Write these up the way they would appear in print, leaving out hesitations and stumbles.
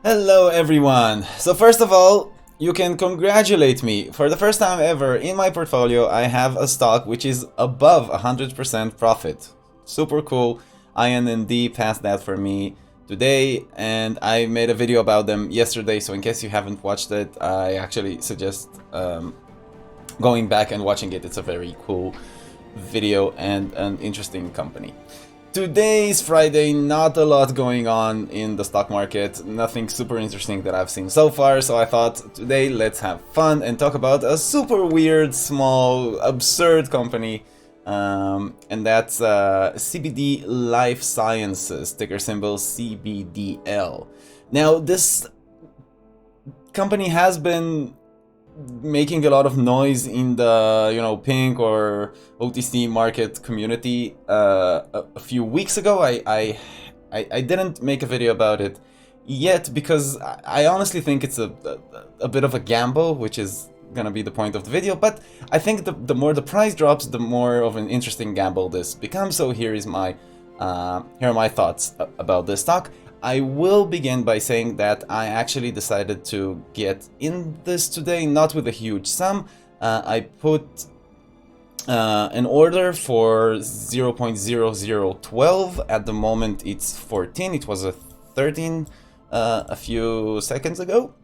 Hello everyone! So first of all, you can congratulate me. For the first time ever in my portfolio, I have a stock which is above 100% profit. Super cool. INND passed that for me today, and I made a video about them yesterday, so in case you haven't watched it, I actually suggest going back and watching it. It's a very cool video and an interesting company. Today is Friday, not a lot going on in the stock market, nothing super interesting that I've seen so far, so I thought today let's have fun and talk about a super weird, small, absurd company, and that's CBD Life Sciences, ticker symbol CBDL. Now, this company has been making a lot of noise in the pink or OTC market community. A few weeks ago, I didn't make a video about it yet because I honestly think it's a bit of a gamble, which is gonna be the point of the video. But I think the more the price drops, the more of an interesting gamble this becomes. So here are my thoughts about this stock. I will begin by saying that I actually decided to get in this today, not with a huge sum. I put an order for 0.0012. At the moment it's 14. It was a 13 a few seconds ago.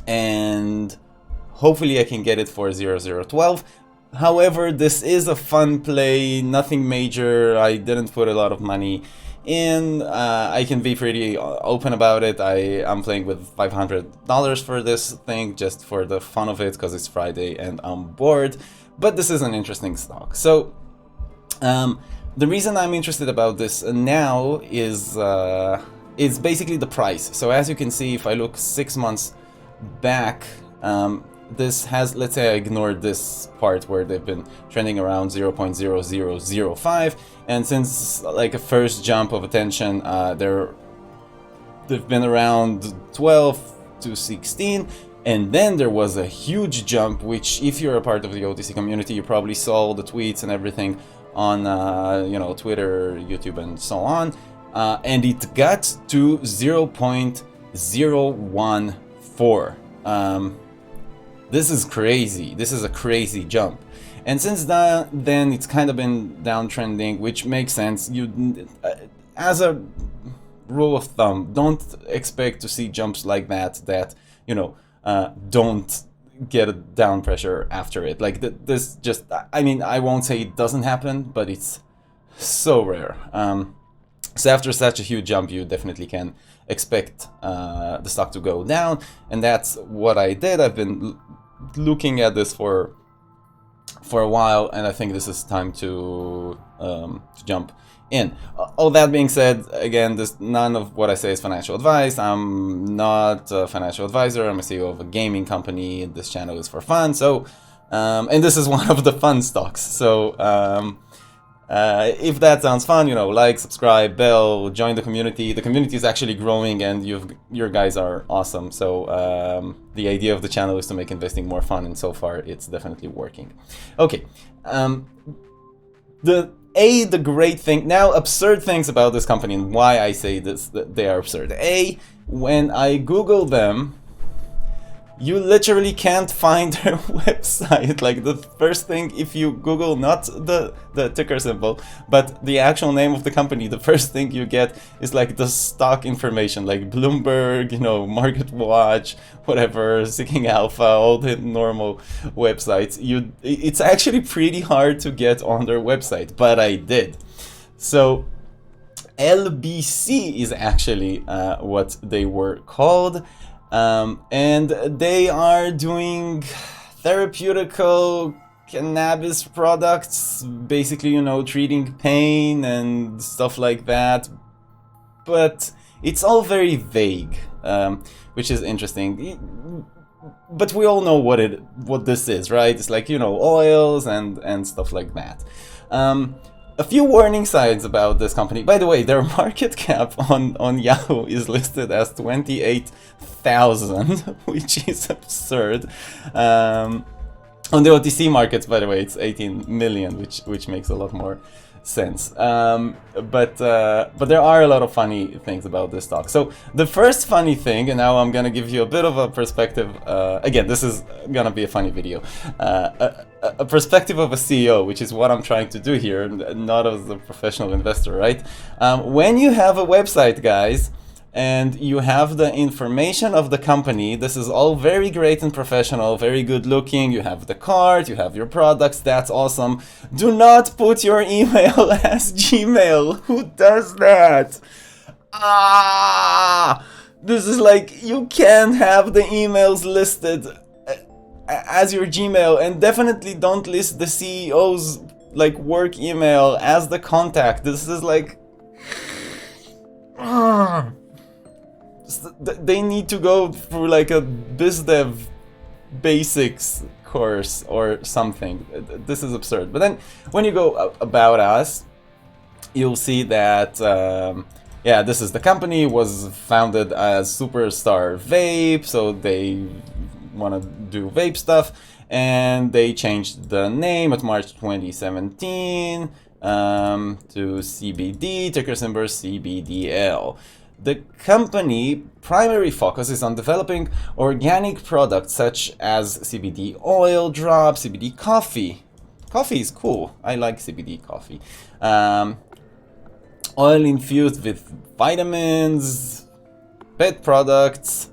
And hopefully I can get it for 0.0012. However, this is a fun play, nothing major. I didn't put a lot of money in. I can be pretty open about it. I'm playing with $500 for this thing just for the fun of it because it's Friday and I'm bored. But this is an interesting stock. So the reason I'm interested about this now is basically the price. So as you can see, if I look 6 months back, this has, let's say I ignored this part where they've been trending around 0.0005, and since like a first jump of attention, they've been around 12 to 16, and then there was a huge jump, which if you're a part of the OTC community, you probably saw the tweets and everything on Twitter, YouTube, and so on, and it got to 0.014. This is crazy. This is a crazy jump. And since then it's kind of been downtrending, which makes sense. As a rule of thumb, don't expect to see jumps like that don't get a down pressure after it. Like this just, I mean, I won't say it doesn't happen, but it's so rare. So after such a huge jump, you definitely can expect the stock to go down, and that's what I did. I've been looking at this for a while, and I think this is time to jump in. All that being said, again, none of what I say is financial advice. I'm not a financial advisor. I'm a CEO of a gaming company. This channel is for fun. So, and this is one of the fun stocks. So, if that sounds fun, like, subscribe, bell, join the community. The community is actually growing, and your guys are awesome. So the idea of the channel is to make investing more fun, and so far it's definitely working. Okay, the great thing now, absurd things about this company, and why I say this, that they are absurd. When I Google them, you literally can't find their website. Like, the first thing, if you Google not the ticker symbol, but the actual name of the company, the first thing you get is like the stock information, like Bloomberg, Market Watch, whatever, Seeking Alpha, all the normal websites. It's actually pretty hard to get on their website, but I did. So LBC is actually what they were called. And they are doing therapeutical cannabis products, basically, treating pain and stuff like that. But it's all very vague, which is interesting. But we all know what this is, right? It's like, oils and stuff like that. A few warning signs about this company. By the way, their market cap on Yahoo is listed as 28,000, which is absurd. On the OTC markets, by the way, it's 18 million, which makes a lot more sense. But there are a lot of funny things about this talk. So the first funny thing, and now I'm gonna give you a bit of a perspective. Again, this is gonna be a funny video. A perspective of a CEO, which is what I'm trying to do here, not as a professional investor, right? When you have a website, guys, and you have the information of the company, this is all very great and professional, very good looking. You have the card, you have your products, that's awesome. Do not put your email as Gmail. Who does that? This is like, you can't have the emails listed as your Gmail, and definitely don't list the CEO's like work email as the contact. This is like, they need to go through like a BizDev basics course or something. This is absurd. But then when you go about us, you'll see that yeah, this is the company, was founded as Superstar Vape, so they want to do vape stuff, and they changed the name at March 2017 to CBD, ticker symbol CBDL. The company primary focus is on developing organic products such as CBD oil drops, CBD coffee. Coffee is cool. I like CBD coffee. Oil infused with vitamins, pet products,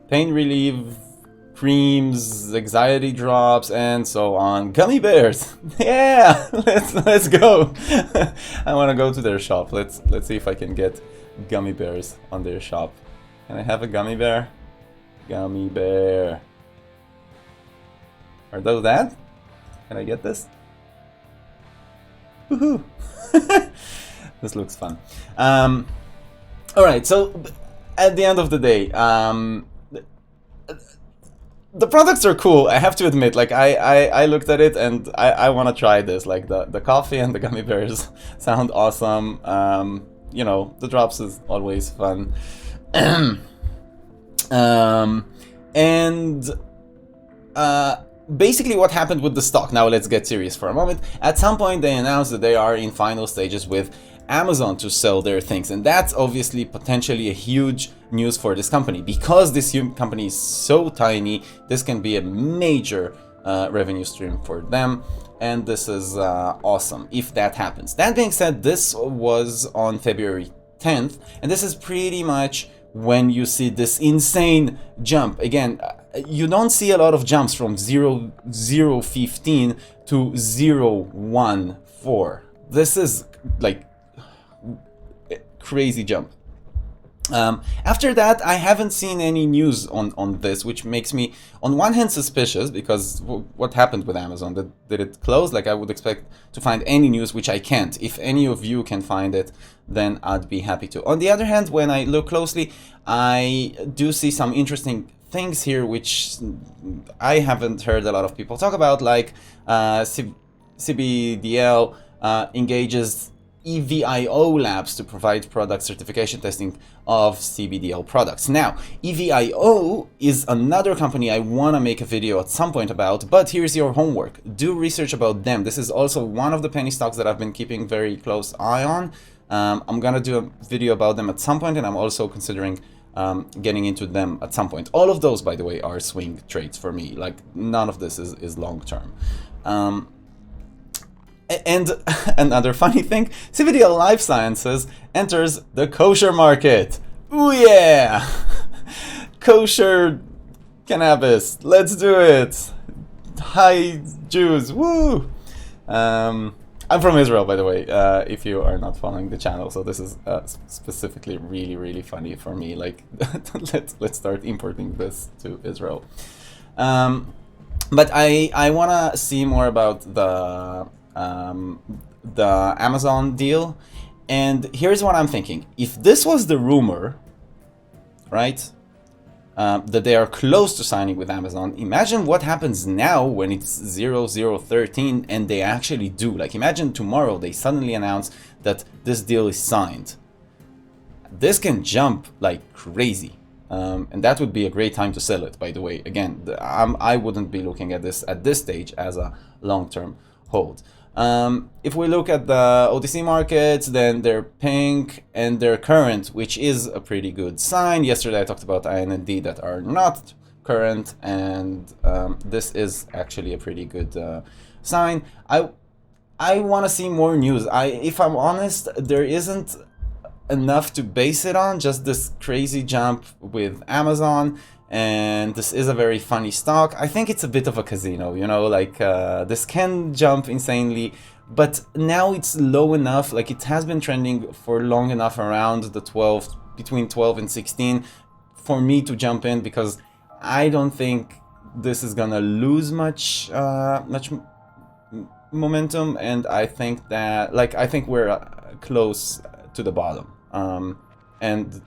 pain relief, creams, anxiety drops, and so on. Gummy bears. Yeah, let's go. I want to go to their shop. Let's see if I can get gummy bears on their shop. Can I have a gummy bear? Gummy bear. Are those that? Can I get this? Woohoo! This looks fun. Alright, so at the end of the day, the products are cool, I have to admit. Like, I looked at it and I want to try this. Like, the coffee and the gummy bears sound awesome. You know, the drops is always fun. Basically what happened with the stock, now let's get serious for a moment. At some point they announced that they are in final stages with Amazon to sell their things, and that's obviously potentially a huge news for this company. Because this company is so tiny, this can be a major revenue stream for them, and this is awesome if that happens. That being said, this was on February 10th, and this is pretty much when you see this insane jump. Again, you don't see a lot of jumps from 0.015 to 0.14. This is like crazy jump. After that, I haven't seen any news on this, which makes me on one hand suspicious, because what happened with Amazon? Did it close? Like, I would expect to find any news, which I can't. If any of you can find it, then I'd be happy to. On the other hand, when I look closely, I do see some interesting things here which I haven't heard a lot of people talk about, like CBDL engages EVIO labs to provide product certification testing of CBDL products. Now, EVIO is another company I want to make a video at some point about, but here's your homework. Do research about them. This is also one of the penny stocks that I've been keeping very close eye on. I'm gonna do a video about them at some point, and I'm also considering getting into them at some point. All of those, by the way, are swing trades for me. Like, none of this is long term. And another funny thing, CBD Life Sciences enters the kosher market. Ooh yeah! Kosher cannabis, let's do it! Hi Jews, woo! I'm from Israel, by the way, if you are not following the channel, so this is specifically really funny for me. Like, let's start importing this to Israel. But I wanna see more about the Amazon deal, and here's what I'm thinking. If this was the rumor, right, that they are close to signing with Amazon, imagine what happens now when it's 0013 and they actually do. Like, imagine tomorrow they suddenly announce that this deal is signed. This can jump like crazy, and that would be a great time to sell it, by the way. Again, I wouldn't be looking at this stage as a long-term hold. If we look at the OTC markets, then they're pink and they're current, which is a pretty good sign. Yesterday I talked about IND that are not current, and this is actually a pretty good sign. I want to see more news. If I'm honest, there isn't enough to base it on, just this crazy jump with Amazon, and this is a very funny stock. I think it's a bit of a casino, you know, like this can jump insanely, but now it's low enough, like it has been trending for long enough around the 12, between 12 and 16 for me to jump in, because I don't think this is gonna lose much momentum, and I think that, like, I think we're close to the bottom. And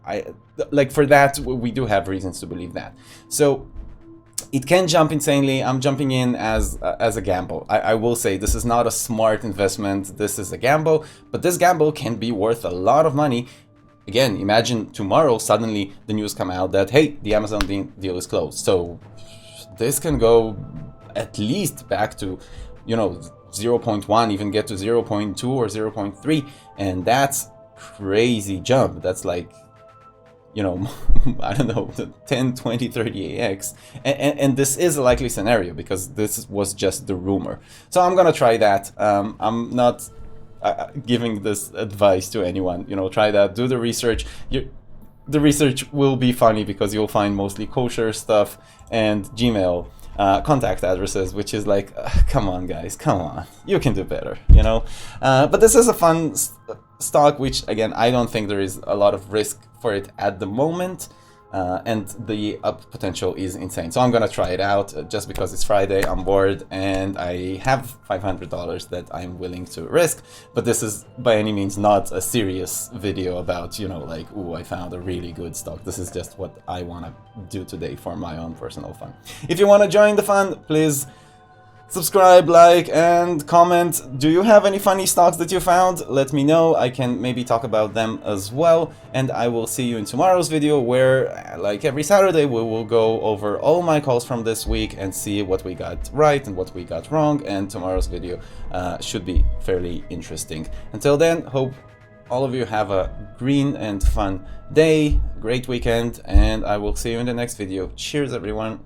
I, like, for that we do have reasons to believe that. So it can jump insanely. I'm jumping in as a gamble. I will say this is not a smart investment. This is a gamble, but this gamble can be worth a lot of money. Again, imagine tomorrow suddenly the news come out that, hey, the Amazon deal is closed. So this can go at least back to, you know, 0.1, even get to 0.2 or 0.3, and that's crazy jump. That's like, you know, I don't know, 10, 20, 30x. And this is a likely scenario because this was just the rumor. So I'm gonna try that. I'm not giving this advice to anyone. You know, try that, do the research. The research will be funny because you'll find mostly kosher stuff and Gmail contact addresses, which is like, come on guys, come on, you can do better, you know. But this is a fun stock, which again, I don't think there is a lot of risk for it at the moment, and the up potential is insane. So I'm gonna try it out just because it's Friday, I'm bored, and I have $500 that I'm willing to risk. But this is by any means not a serious video about, you know, like, ooh, I found a really good stock. This is just what I want to do today for my own personal fun. If you want to join the fun, please subscribe, like, and comment. Do you have any funny stocks that you found? Let me know. I can maybe talk about them as well. And I will see you in tomorrow's video where, like every Saturday, we will go over all my calls from this week and see what we got right and what we got wrong. And tomorrow's video should be fairly interesting. Until then, hope all of you have a green and fun day, great weekend, and I will see you in the next video. Cheers, everyone.